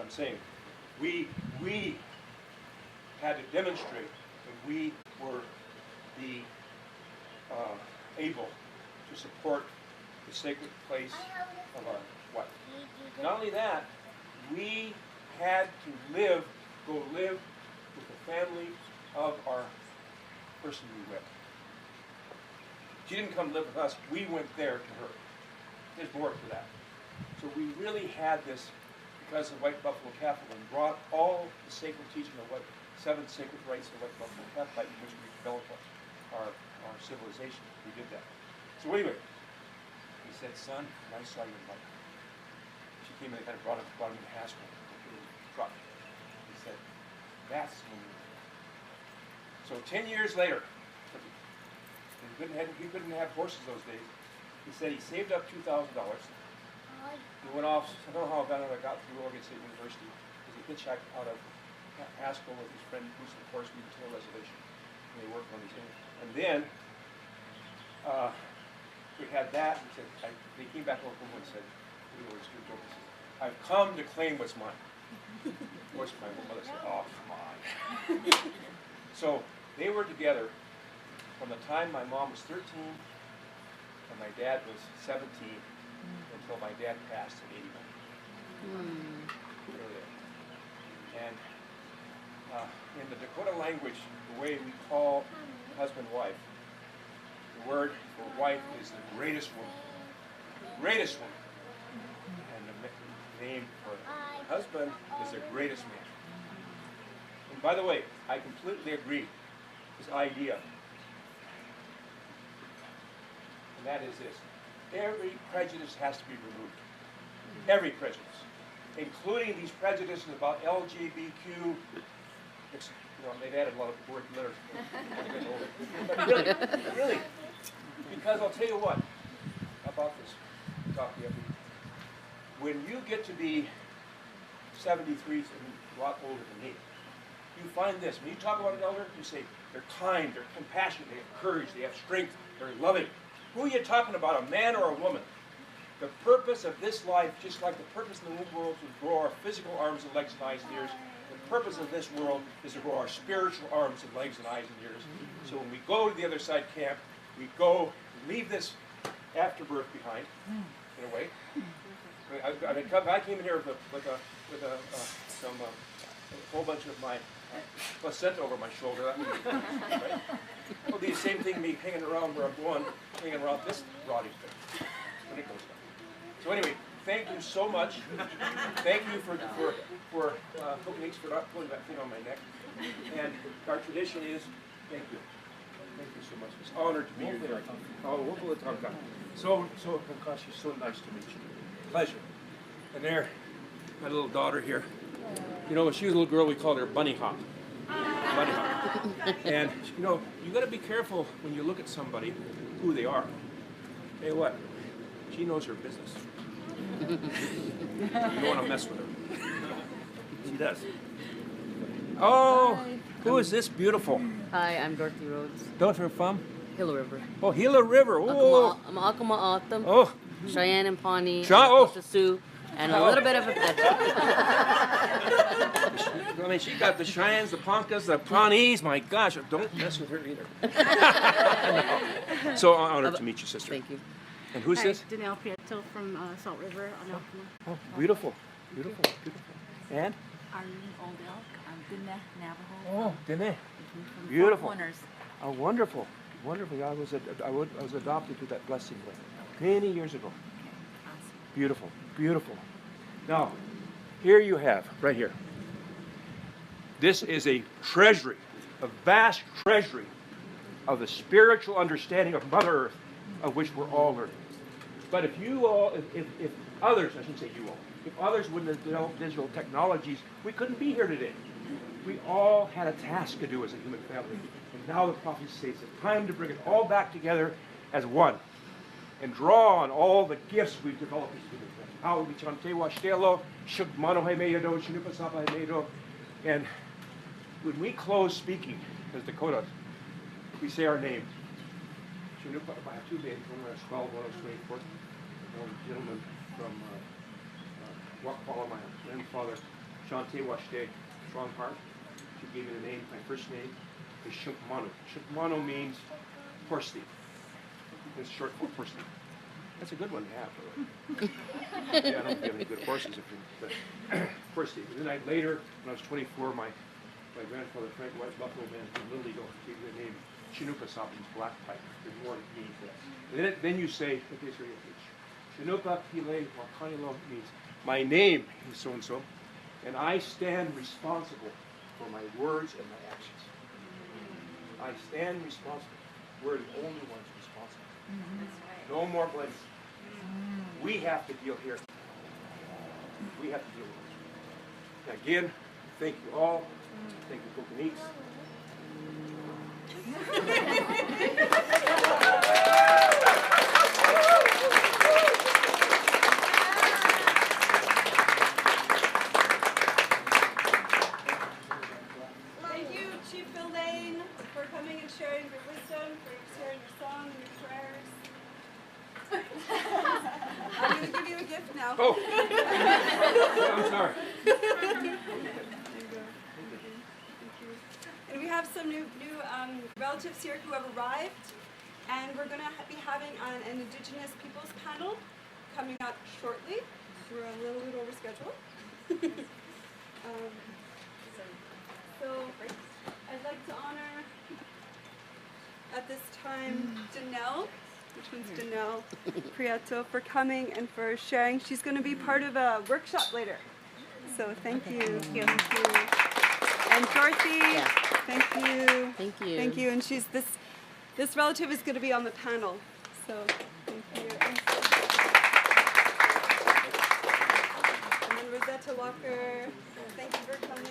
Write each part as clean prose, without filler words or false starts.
I'm saying. We had to demonstrate that we were the able to support the sacred place of our wife. Not only that, we had to go live with the family of our person we with. She didn't come live with us, we went there to her. There's more to that. So we really had this because of White Buffalo Catholic and brought all the sacred teaching of what 7 sacred rites of White Buffalo Catholic in which we developed our civilization. We did that. So anyway, he said, son, I saw your mother. She came in and kind of brought him to Haskell in his truck. He said, that's when we were there. So 10 years later, he couldn't have horses those days. He said he saved up $2,000. He went off, I don't know how I got through Oregon State University, because he hitchhiked out of Haskell with his friend Bruce LaCourse, to a reservation. And they worked on these things. And then we had that, and they came back over and said, I've come to claim what's mine. Of course, my mother said, oh, come on. So they were together from the time my mom was 13 and my dad was 17 until my dad passed in 89. And in the Dakota language, the way we call husband-wife, the word for wife is the greatest woman. Greatest woman. And the name for husband is the greatest man. And by the way, I completely agree with this idea. And that is this. Every prejudice has to be removed. Every prejudice. Including these prejudices about LGBTQ. They've added a lot of word letters. But really, because I'll tell you what about this talk the other week. When you get to be 73 and a lot older than me, you find this. When you talk about an elder, you say they're kind, they're compassionate, they have courage, they have strength, they're loving. Who are you talking about, a man or a woman? The purpose of this life, just like the purpose in the world, is to grow our physical arms and legs and eyes and ears. The purpose of this world is to grow our spiritual arms and legs and eyes and ears. So when we go to the other side camp, we go, leave this afterbirth behind, in a way. I came in here with a whole bunch of my placenta over my shoulder. That would be, right? It'll be the same thing, me hanging around where I'm going, hanging around this rotting thing. When it goes down. So anyway, thank you so much. Thank you for thanks for not pulling that thing on my neck. And our tradition is, thank you. Thank you so much. It's an honor to meet you there. Oh, we'll pull the tongue down. So, gosh, you're so nice to meet you. Pleasure. And there, my little daughter here. You know, when she was a little girl, we called her Bunny Hop. Bunny Hop. And, you got to be careful when you look at somebody, who they are. Hey, what? She knows her business. You don't want to mess with her. She does. Oh, hi. Who is this beautiful? Hi, I'm Dorothy Rhodes. Dorothy from? Gila River. Oh, Gila River. Oh. I'm Acoma Autumn. Oh. Cheyenne and Pawnee. Sioux. And a little bit of a I mean, she got the Cheyennes, the Poncas, the Pawnees. My gosh, don't mess with her either. No. So honored to meet you, sister. Thank you. And who's this? Danelle Prieto from Salt River on Acoma. Oh, beautiful, beautiful, beautiful. And? Arlene Old Elk. I'm Dene Navajo. Oh, Dene. Beautiful. Winners. Oh, wonderful, wonderful. I was adopted to that blessing many years ago. Awesome. Beautiful, beautiful. Now, here you have, right here. This is a treasury, a vast treasury of the spiritual understanding of Mother Earth, of which we're all learning. But if you all, if others, I shouldn't say you all, if others wouldn't have developed digital technologies, we couldn't be here today. We all had a task to do as a human family. And now the prophecy says it's time to bring it all back together as one and draw on all the gifts we've developed as human family. And when we close speaking as Dakotas, we say our name. I have two names, one was 12, one was 24. One gentleman from Wakwala, my grandfather, Shantewashte, strong heart. She gave me the name, my first name is Shukmano. Shukmano means horse thief. It's short for horse thief. That's a good one to have. Yeah, I don't think you have any good horses if you, but horse thief. And then later, when I was 24, my grandfather, Frank White Buffalo Man from Little Eagle, gave me the name Chinooka Sopkins, black pipe. There's more meaning to that. And then you say, okay, so Chinooka Pile Wakanilo means my name is so and so, and I stand responsible for my words and my actions. I stand responsible. We're the only ones responsible. No more blame. We have to deal here. We have to deal with this. Again, thank you all. Thank you, Kokoniques. Thank you, Chief Phil Lane, for coming and sharing your wisdom, for sharing your song and your prayers. I'm going to give you a gift now. Oh, I'm sorry. And we have some new relatives here who have arrived, and we're going to be having an Indigenous Peoples panel coming up shortly. We're a little bit over schedule. So I'd like to honor at this time Danelle, which means Danelle Prieto, for coming and for sharing. She's going to be part of a workshop later. So thank you. Thank you. And Dorothy, thank you. Thank you. Thank you. And she's this relative is going to be on the panel. So thank you. And then Rosetta Walker, thank you for coming.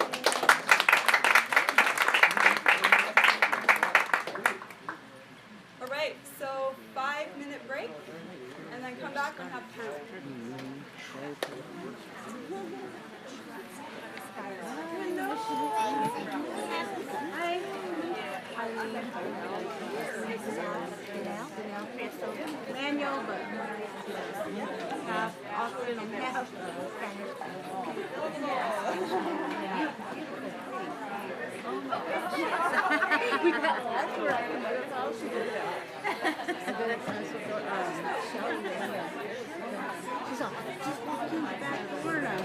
All right, so 5-minute break, and then come back and have panel. Manual, but have also have we got that's all she did. She's all just walking back for now.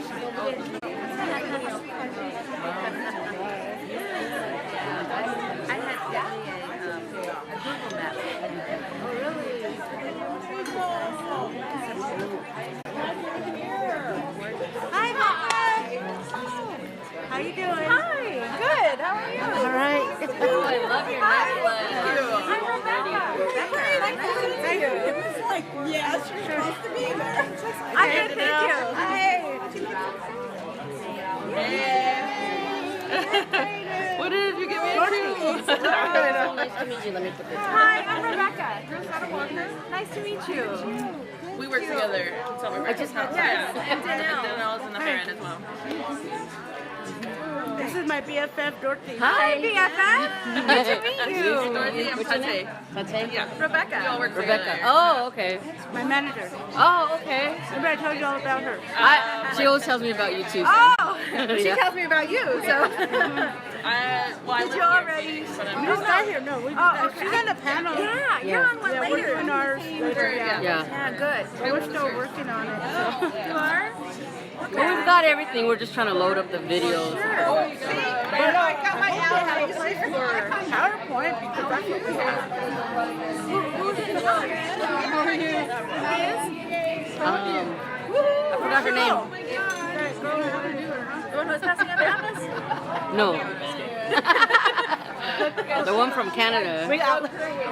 I had Daddy a Google map. Oh, really? Hi, Mama. How you doing? Hi. Good. How are you? All right. Oh, I love your necklace. I'm Rebecca. Nice to meet you. It was like, yes, you're supposed to be there. I'm good, thank you. What did you give me a shoe? Nice to meet you. Let me put this on. Hi, I'm Rebecca. Rosetta Walker. Nice to meet you. We work together. So we're I just had Yes, and and Danelle. Danelle's in the parent as well. This is my BFF, Dorothy. Hi. BFF. Nice to meet you. Dorothy and What's your Pate. name? Pate? Yeah. Rebecca. We all work Rebecca. together. Oh, okay. My manager. Oh, okay. Remember I told you all about her. She always tells me about you too. So. Oh, she Yeah. tells me about you, so. I Did you already? We just got here. No, we just got She's on the panel. Yeah, you're on one Yeah, later. We're doing ours later. Yeah. Yeah. Good. We're still working on it. So. You are? Well, we've got everything. We're just trying to load up the videos. But I got my have a place for PowerPoint because that's what we have. Who's in charge? Who I forgot her name. The one who's passing out the apples? No. The one from Canada. We got,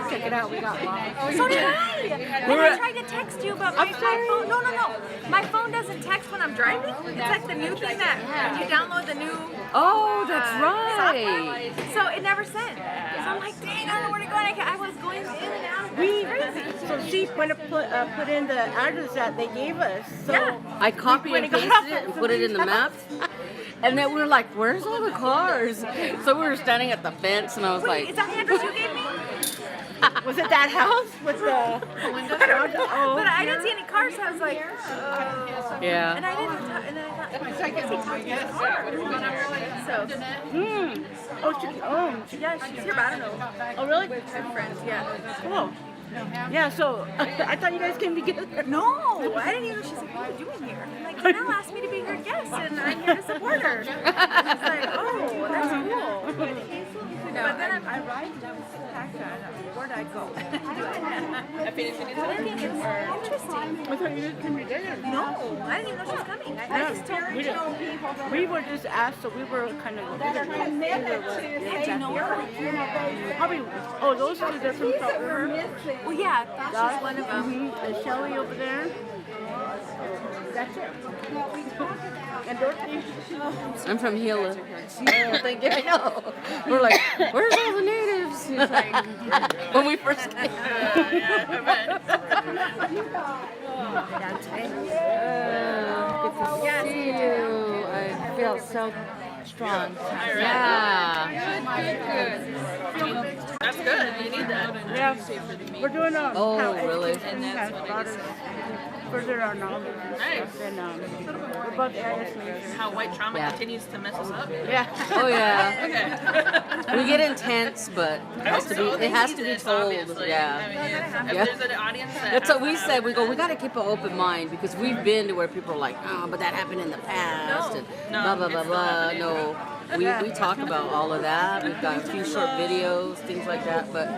check it out, we got one. So did I! And I tried to text you, but my phone, no. My phone doesn't text when I'm driving. It's like the new thing that when you download the new Oh, that's software. right. So it never sent. So I'm like, dang, I don't know where to go. And I was going in and out. Crazy. So she went to put in the address that they gave us. So Yeah. I copied and pasted it and put it in the maps. And then we were like, where's all the cars? So we were standing at the fence and I was Wait, like, is that the address you gave me? Was it that house with the window? Oh, But I didn't see any cars, so I was like, Yeah. and I didn't talk, and then I thought, I guess he talked to his car. So, yeah, she's here, but I don't know. Oh, really? My friends, yeah. Cool. Yeah, so I thought you guys came together. No, I didn't even know she's like, what are you doing here? I'm like, Janelle asked me to be her guest, and I'm here to support her. She's like, oh, that's cool. But then I arrived and I was so packed out. Where'd I go? I finished it I think it's interesting. I thought you guys came together. No, I didn't even know she was coming. I just told her. We were just asked, so we were kind of probably. Oh, those two they're from Salt River. Well, yeah, that's one of them. And Shelly over there. That's it. And Dorothy. I'm from Gila. Oh, thank you. I know. We're like, where's all the natives? When we first came. Good to see you. I feel so strong. Yeah. That's good. You need that. Yeah. We're doing Oh, how really? education has brought us further our knowledge and stuff. And we're both AIS majors. How white trauma Yeah. continues to mess us up. Yeah. Oh yeah. Okay. We get intense, but it has to be. It has to be told. Obviously. Yeah. I mean, if Yeah. there's an audience that That's what we said. We go, we got to keep an open mind because we've been to where people are like, oh, but that happened in the past. And blah, blah, blah, blah. No. We talk about all of that. We've got a few short videos, things like that. But,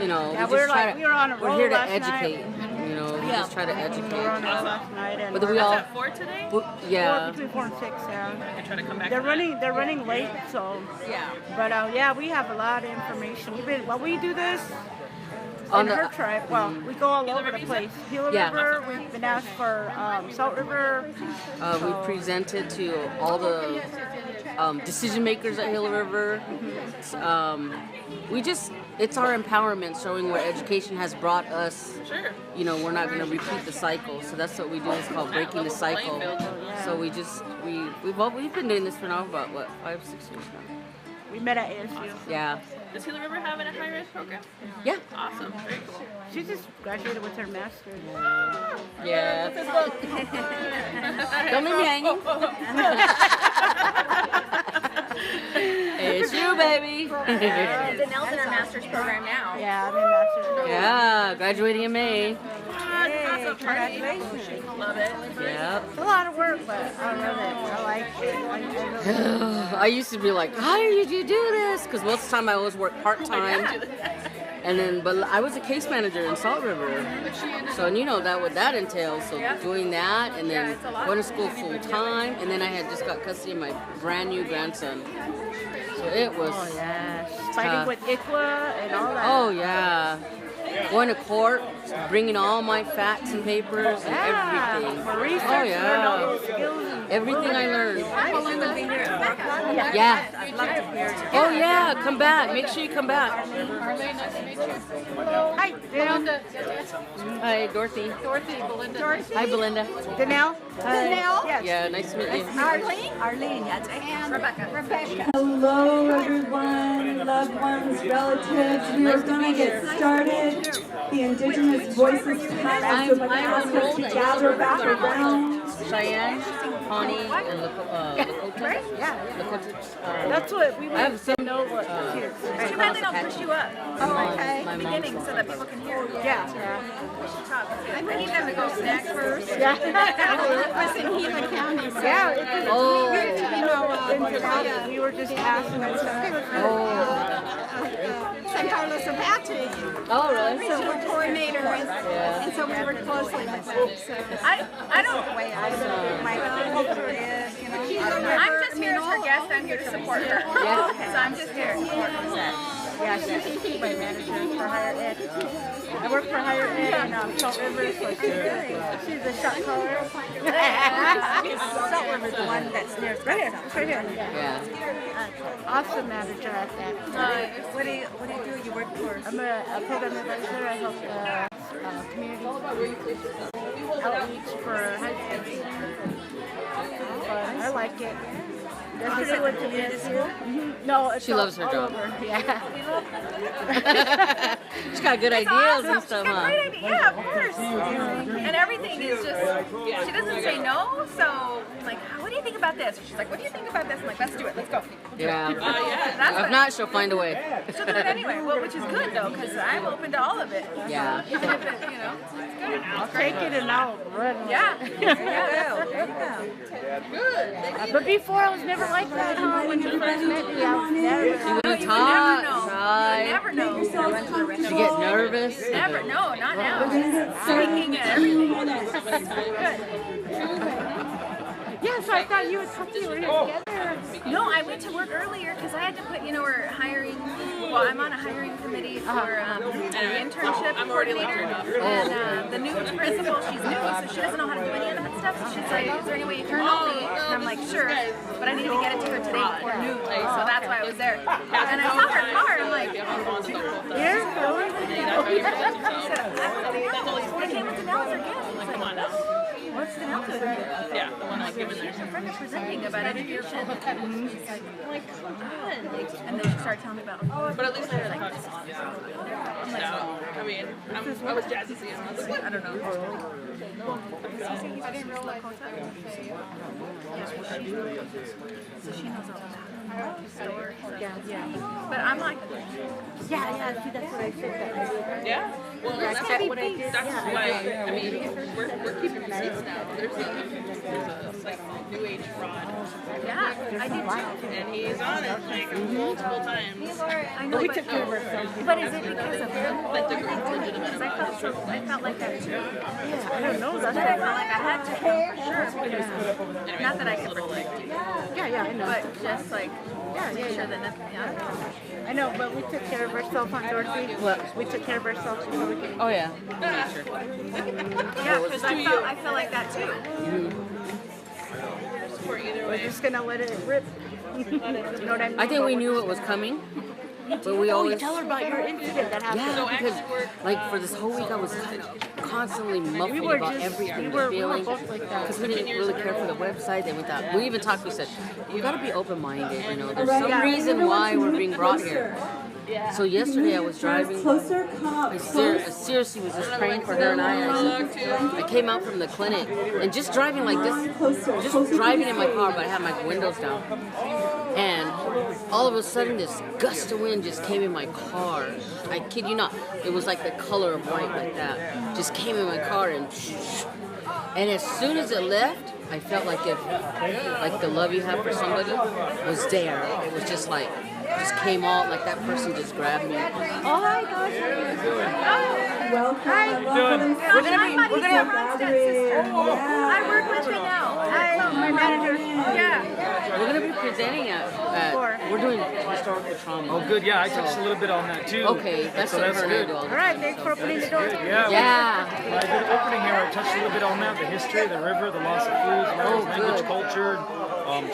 you know, Yeah, we just try we were on a we're roll here to last educate. You know, we just try to We were on educate. a roll last night and But we we're all, at 4 today. yeah. between 4 and 6, yeah. I try to come back. They're to running late, so. Yeah. But yeah, we have a lot of information. We do this On in the- her tribe. Well, we go all over the place. Gila Yeah. River. We've been asked for Salt River. We presented to all the decision makers at Hill River. It's our empowerment showing where education has brought us. Sure. You know, we're not going to repeat the cycle. So that's what we do. It's called breaking the cycle. So we've been doing this for now about what, 5, 6 years now. We met at ASU. Yeah. Does Gila River have a higher ed program? Yeah. Awesome. Very cool. She just graduated with her master's. Yeah. Don't leave me hanging. It's you, baby. Danelle's in her master's program now. Yeah, I'm in master's. Yeah, graduating in May. Congratulations. Love it. Yeah. It's a lot of work, but I love it. I like it. I used to be like, how did you do this? Because most of the time I always work part-time. And then, but I was a case manager in Salt River. So, and you know that what that entails. So doing that and then going to school full-time. And then I had just got custody of my brand new grandson. So it was Fighting with ICWA and all that. Oh, yeah. Going to court, bringing all my facts and papers and everything. For research, Oh, yeah. all those skills. Everything I learned. Belinda be here at Brooklyn. Yeah. I'd love to hear it. Oh, yeah. Come back. Make sure you come back. Hi, Danelle. Hi, Dorothy. Dorothy. Hi, Belinda. Danelle. Danelle. Yes. Yeah, nice to meet you. Arlene, that's it. Rebecca. Hello, everyone, loved ones, relatives. We are going to get started. The Indigenous Voices time. So if I can ask us to gather back around. Cheyenne, Pawnee, and Lakota. Yeah. That's what we I have want some. to know. What here. It's too bad they don't push you up. Oh, okay. My mom. Beginning so that people can hear you. Yeah. We should talk. I need them to go snack first. Yeah. in Gila County. Yeah. It was Oh. weird, you know, we were just asking them. San Carlos Apache. Oh, really? So we're coordinators, and so we work closely with them. So I don't. The way I know my culture is, you know. I'm just here as her guest. I'm here to support her. Yeah. So I'm just here to support her. Yeah, she's my manager for higher ed. I work for higher ed in Salt River, so she's a shot caller. Salt River's the one that's near. Right here, it's right here. Yeah. Awesome manager at that. What do you do? You work for? I'm a program advisor. I help community outreach for high school. But I like it. Yesterday went to VSU. No, it's She all, loves her all job. over. Yeah. She's got good ideas Awesome. and She's stuff, got huh? great idea. Yeah, of course. And everything is just, she doesn't say no. So I'm like, what do you think about this? She's like, what do you think about this? I'm like, let's do it. Let's go. Yeah. That's If what, not, she'll find a way. she'll do it anyway. Well, which is good though, because I'm open to all of it. Yeah. Even if it, you know, it's good. I'll take it and I'll run. Yeah. Yeah. But before I was never like that, huh? When you first met me, I was never. You would You would talk, never know. shy. You would never know. She get nervous. Never. No, not now. Speaking and everything. Good. Yeah, so I thought you would talk to you were here together. No, I went to work earlier because I had to put, we're hiring, well, I'm on a hiring committee for the internship coordinator. And the new principal, she's new, so she doesn't know how to do any of that stuff. So she's like, is there any way you can help me? And I'm like, sure. But I needed to get it to her today before noon. So that's why I was there. And I saw her car, I'm like, Here? Really? I said, I came with Danelle's or gift. She's like, come on now. What's Danelle doing here? Yeah, the one I was giving there. Her friend is presenting about education. She's like, come on. And then she started telling me about, But at least I heard the podcast on. So, I mean, I was jazzy seeing. I was like, what? I don't know. I didn't realize. So she knows all about stores. Yeah. But I'm like, Yeah, see, that's what I said. Yeah. Well, that's That's what I did. That's Yeah. why, I mean, we're keeping receipts now. There's a like new age fraud, yeah, I did too. and he's on it like multiple times. I know, We but, took care of ourselves. but is it because of him? But the girl's legitimate. Because I felt like that too. Yeah, I don't know. That's I felt like I had to, for sure. Because, not that I can protect you, yeah, I know. but just like, Yeah, make sure that nothing, I know, but we took care of ourselves on Dorothy. What? We took care of ourselves before we came. Oh, yeah. Yeah, because I felt like that too. Or either We're way. just gonna let it rip. You know what I mean? I think we knew it was coming, but we Oh, you always. tell her about your incident that happened. Yeah, because like for this whole week I was constantly muffled were about just- everything, we were the feeling, both like that. because we didn't really care for the website. Then we thought, we even talked. We said, you got to be open-minded. There's some reason why we're being brought here. So yesterday I was driving. Closer, I seriously was just praying for her and I came out from the clinic and just driving like this, just driving in my car, but I had my windows down. And all of a sudden, this gust of wind just came in my car. I kid you not. It was like the color of white, like that. Just came in my car and as soon as it left, I felt like the love you have for somebody was there. It was just like, just came out like that person just grabbed me. Oh my gosh. welcome. We're gonna I work with Danelle. Hi, my manager. Yeah. We're gonna be presenting at we're doing historical trauma. Oh, good. Yeah, I touched a little bit on that too. Okay, that's so what that's her and I good. do all the All right, time, thanks so. for opening the door. Yeah. Yeah. When I did the opening here, I touched a little bit on that, the history, the river, the loss of foods, language, good. culture.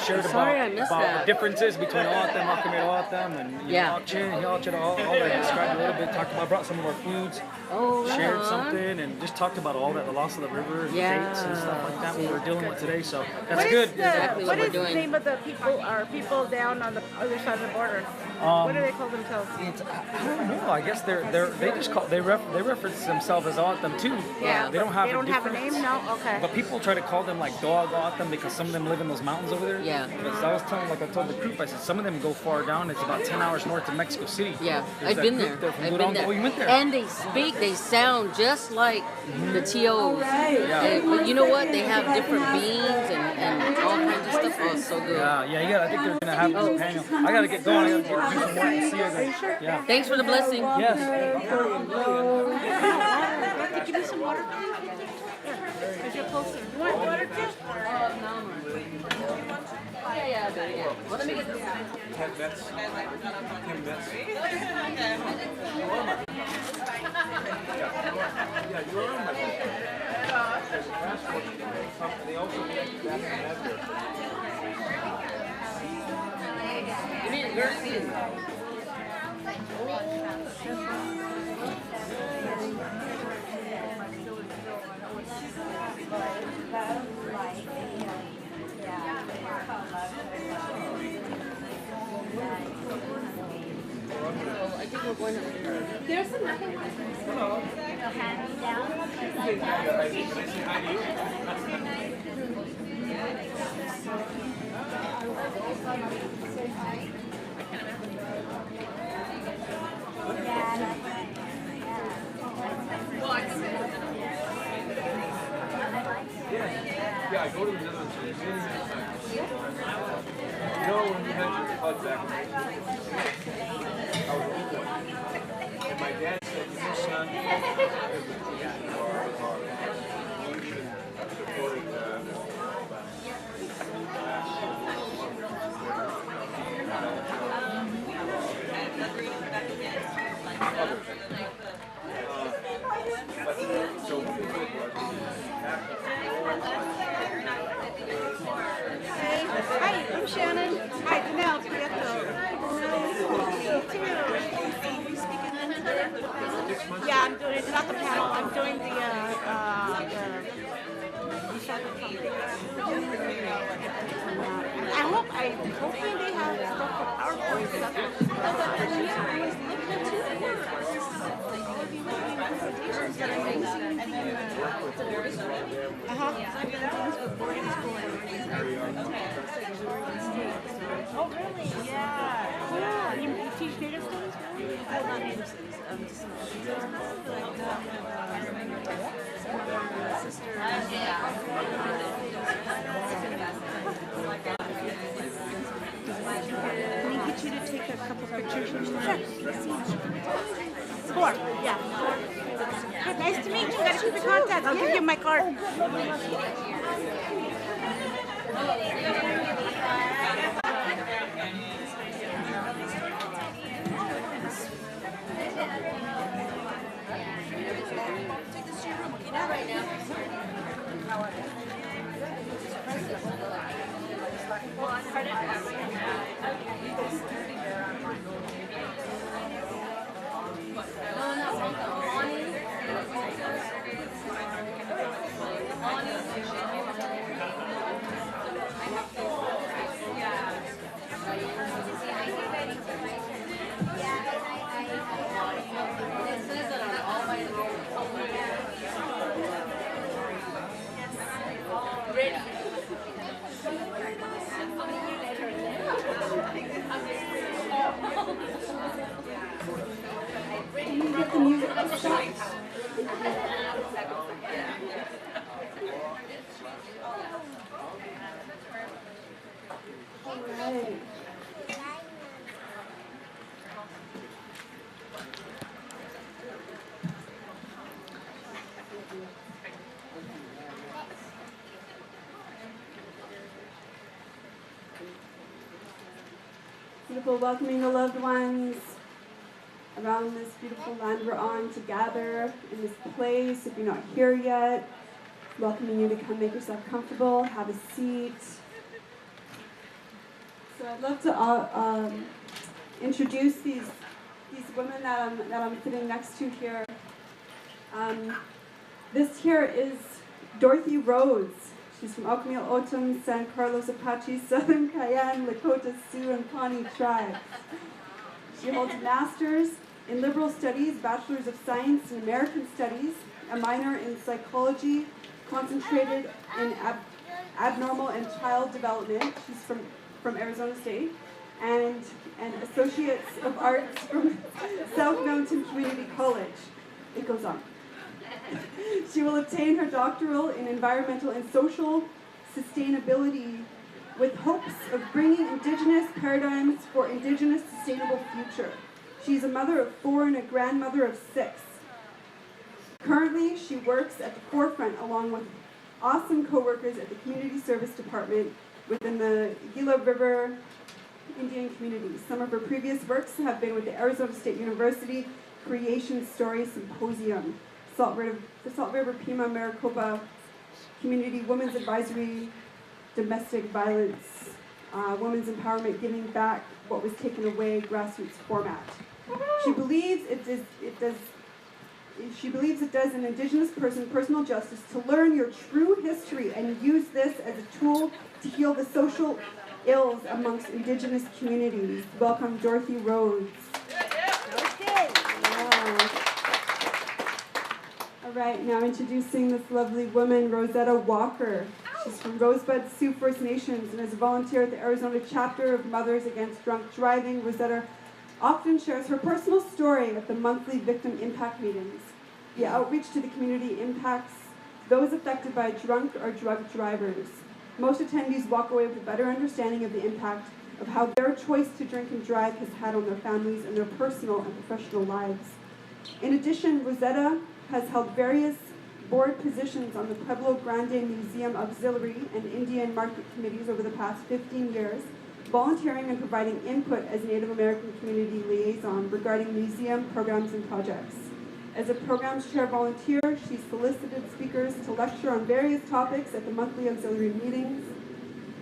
Shared Sorry, I about missed the that. differences between Oatem, Akamir Oatem, and Yeah. Akchin, Hialchin, all that. Described a little bit. Talked about, brought some of our foods, Oh, right shared on. something, and just talked about all that, the loss of the river, and Yeah. dates and stuff like that. What we're dealing with today, so that's What is good. Exactly what what we're is the doing. name of the people down on the other side of the border? What do they call themselves? It's, I don't know. I guess they just call they reference themselves as Oatem too. Yeah. They don't have They don't have a difference. name? No? Okay. But people try to call them like dog Oatem because some of them live in those mountains over there. Yeah. Because I was telling, like I told the group, I said some of them go far down. It's about 10 hours north of Mexico City. Yeah, There's I've that been group there. from I've been Durango. there. Oh, you went there? And they sound just like the TOs. But you know what? They have different beans and all kinds of stuff. Oh, it's so good. Yeah, you got. I think they're gonna have a panel. I gotta get going. I gotta do some work and see you guys. Yeah. Thanks for the blessing. Yes. Give me some water. Because you're closer. You want water too? Yeah. Well, let me get this. 10 minutes. 10 minutes. Yeah, you were on my They also You mean Gertie? Yeah, I go to the Netherlands many, many times. You know, when you had your blood back, I was a little boy. And my dad said, you know, son, you are even supported Hi, I'm Shannon. Hi, Danelle Prieto. Yeah, I'm doing not the panel. I'm doing the I'm hoping they have stuff for PowerPoint Oh, really? Yeah. Yeah. You teach native studies, really? I love native studies. Can we get you to take a couple pictures? Sure. 4. Yeah. Hey, nice to meet you. Gotta keep in contact. I'll give you my card. Beautiful, welcoming the loved ones around this beautiful land we're on to gather in this place. If you're not here yet, welcoming you to come make yourself comfortable, have a seat. So I'd love to introduce these women that I'm sitting next to here. This here is Dorothy Rhodes. She's from Okmul, Otum, San Carlos Apache, Southern Cayenne, Lakota, Sioux, and Pawnee tribes. She holds a master's in liberal studies, bachelor's of science in American studies, a minor in psychology, concentrated in abnormal and child development. She's from Arizona State, and associates of arts from South Mountain Community College. It goes on. She will obtain her doctoral in environmental and social sustainability with hopes of bringing Indigenous paradigms for Indigenous sustainable future. She's a mother of 4 and a grandmother of 6. Currently, she works at the forefront along with awesome co-workers at the Community Service Department within the Gila River Indian community. Some of her previous works have been with the Arizona State University Creation Story Symposium, the Salt River Pima Maricopa Community Women's Advisory, Domestic Violence, Women's Empowerment, Giving Back What Was Taken Away grassroots format. She believes it does an Indigenous person personal justice to learn your true history and use this as a tool to heal the social ills amongst Indigenous communities. Welcome, Dorothy Rhodes. Okay. All right, now introducing this lovely woman, Rosetta Walker. She's from Rosebud Sioux First Nations and is a volunteer at the Arizona chapter of Mothers Against Drunk Driving. Rosetta often shares her personal story at the monthly victim impact meetings. The outreach to the community impacts those affected by drunk or drug drivers. Most attendees walk away with a better understanding of the impact of how their choice to drink and drive has had on their families and their personal and professional lives. In addition, Rosetta has held various board positions on the Pueblo Grande Museum Auxiliary and Indian Market Committees over the past 15 years, volunteering and providing input as Native American community liaison regarding museum programs and projects. As a programs chair volunteer, she solicited speakers to lecture on various topics at the monthly auxiliary meetings.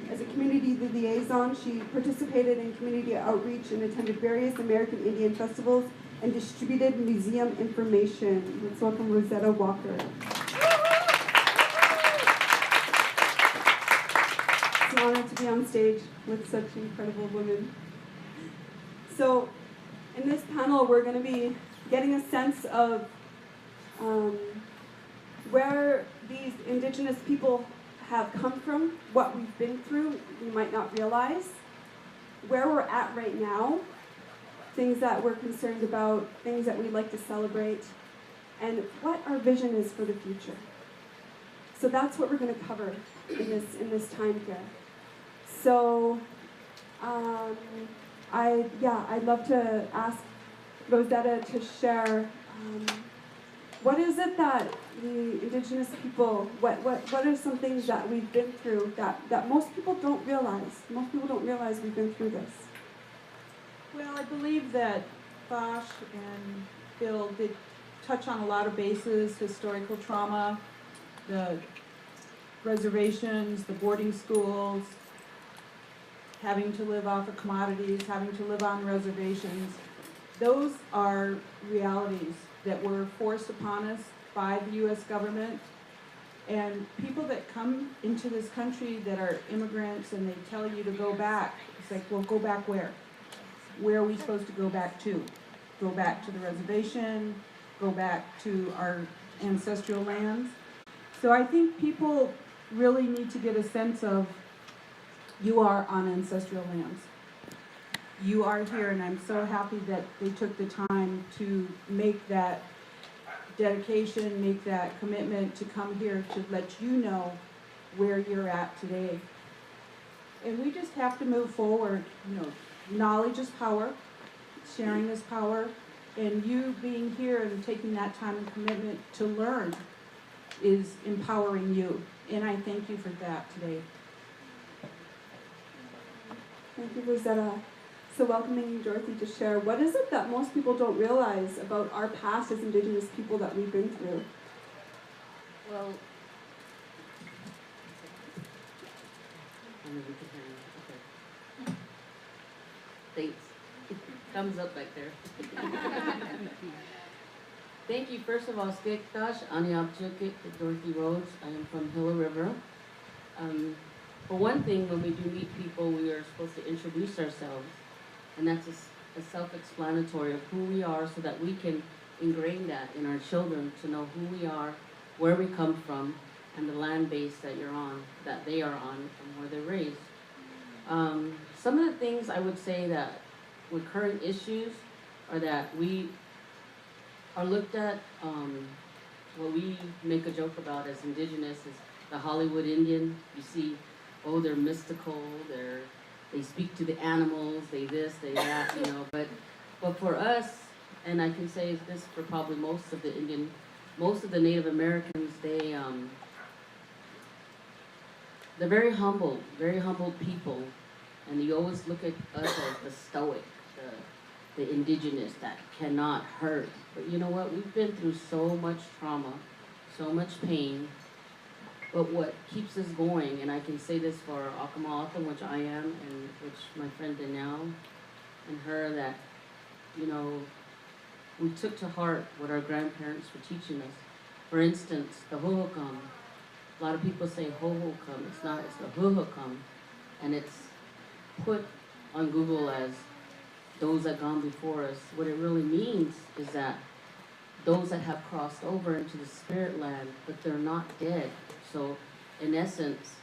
As a community liaison, she participated in community outreach and attended various American Indian festivals and distributed museum information. Let's welcome Rosetta Walker. It's an honor to be on stage with such incredible women. So, in this panel, we're going to be getting a sense of where these Indigenous people have come from, what we've been through, we might not realize, where we're at right now, things that we're concerned about, things that we'd like to celebrate, and what our vision is for the future. So that's what we're going to cover in this time here. So I'd love to ask Rosetta to share what is it that the Indigenous people, what are some things that we've been through that most people don't realize? Most people don't realize we've been through this. Well, I believe that Bosch and Bill did touch on a lot of bases: historical trauma, the reservations, the boarding schools, having to live off of commodities, having to live on reservations. Those are realities that were forced upon us by the U.S. government. And people that come into this country that are immigrants and they tell you to go back, it's like, well, go back where? Where are we supposed to go back to? Go back to the reservation, go back to our ancestral lands. So I think people really need to get a sense of, you are on ancestral lands. You are here, and I'm so happy that they took the time to make that dedication, make that commitment to come here to let you know where you're at today. And we just have to move forward. You know, knowledge is power, sharing is power, and you being here and taking that time and commitment to learn is empowering you. And I thank you for that today. Thank you, Rosetta. So welcoming you, Dorothy, to share, what is it that most people don't realize about our past as Indigenous people that we've been through? Well, okay. Thanks. Thumbs up back there. Thank you. First of all, Skektash, Aniapchukit, Dorothy Rhodes. I am from Gila River. For one thing, when we do meet people, we are supposed to introduce ourselves. And that's a self-explanatory of who we are so that we can ingrain that in our children to know who we are, where we come from, and the land base that you're on, that they are on, and where they're raised. Some of the things I would say that with current issues are that we are looked at, what we make a joke about as Indigenous is the Hollywood Indian. You see, oh, they're mystical, they speak to the animals, they this, they that, you know. But for us, and I can say this for probably most of the Native Americans, they're very humble people, and you always look at us as the stoic, the Indigenous that cannot hurt. But you know what? We've been through so much trauma, so much pain. But what keeps us going, and I can say this for Akamalata, which I am, and which my friend Danielle and her, that, you know, we took to heart what our grandparents were teaching us. For instance, the Hohokam. A lot of people say Hohokam. It's not, it's the Hohokam. And it's put on Google as those that gone before us. What it really means is that those that have crossed over into the spirit land, but they're not dead. So in essence,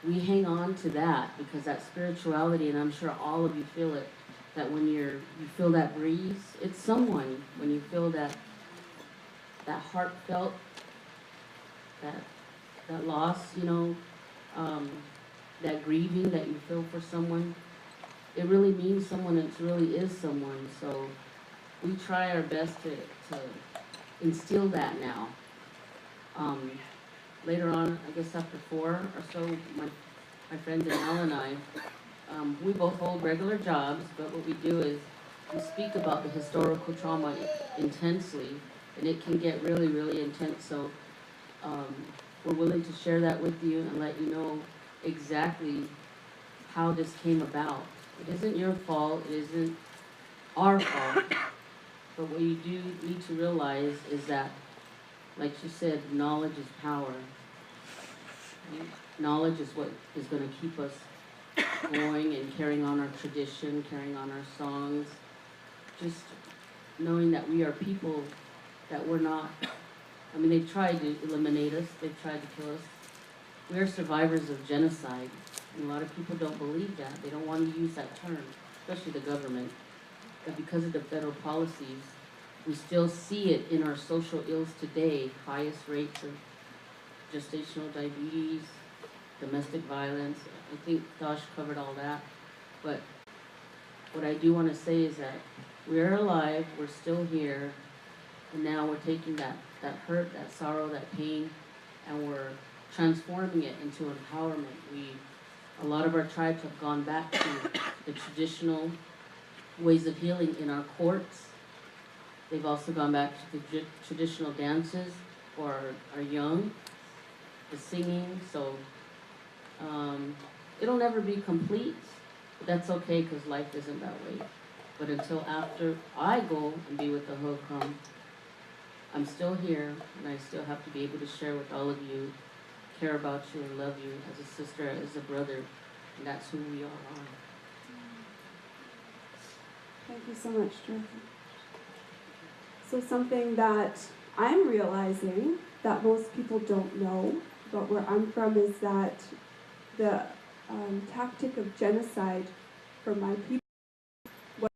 we hang on to that because that spirituality, and I'm sure all of you feel it, that when you feel that breeze, it's someone, when you feel that heartfelt, that loss, that grieving that you feel for someone, it really means someone, it really is someone. So we try our best to instill that now. Later on, I guess after 4 or so, my friend Danelle and I, we both hold regular jobs, but what we do is we speak about the historical trauma intensely, and it can get really, really intense. So we're willing to share that with you and let you know exactly how this came about. It isn't your fault, it isn't our fault, but what you do need to realize is that, like she said, knowledge is power. Knowledge is what is going to keep us going and carrying on our tradition, carrying on our songs. Just knowing that we are people, that we're not, they've tried to eliminate us, they've tried to kill us. We are survivors of genocide, and a lot of people don't believe that. They don't want to use that term, especially the government. But because of the federal policies, we still see it in our social ills today, highest rates of gestational diabetes, domestic violence. I think Tosh covered all that. But what I do want to say is that we're alive, we're still here, and now we're taking that hurt, that sorrow, that pain, and we're transforming it into empowerment. A lot of our tribes have gone back to the traditional ways of healing in our courts. They've also gone back to the traditional dances for our young, the singing. So it'll never be complete, but that's okay because life isn't that way. But until after I go and be with the Hokum, I'm still here, and I still have to be able to share with all of you, care about you and love you as a sister, as a brother, and that's who we all are. Thank you so much, Dorothy. So something that I'm realizing that most people don't know about where I'm from is that the tactic of genocide for my people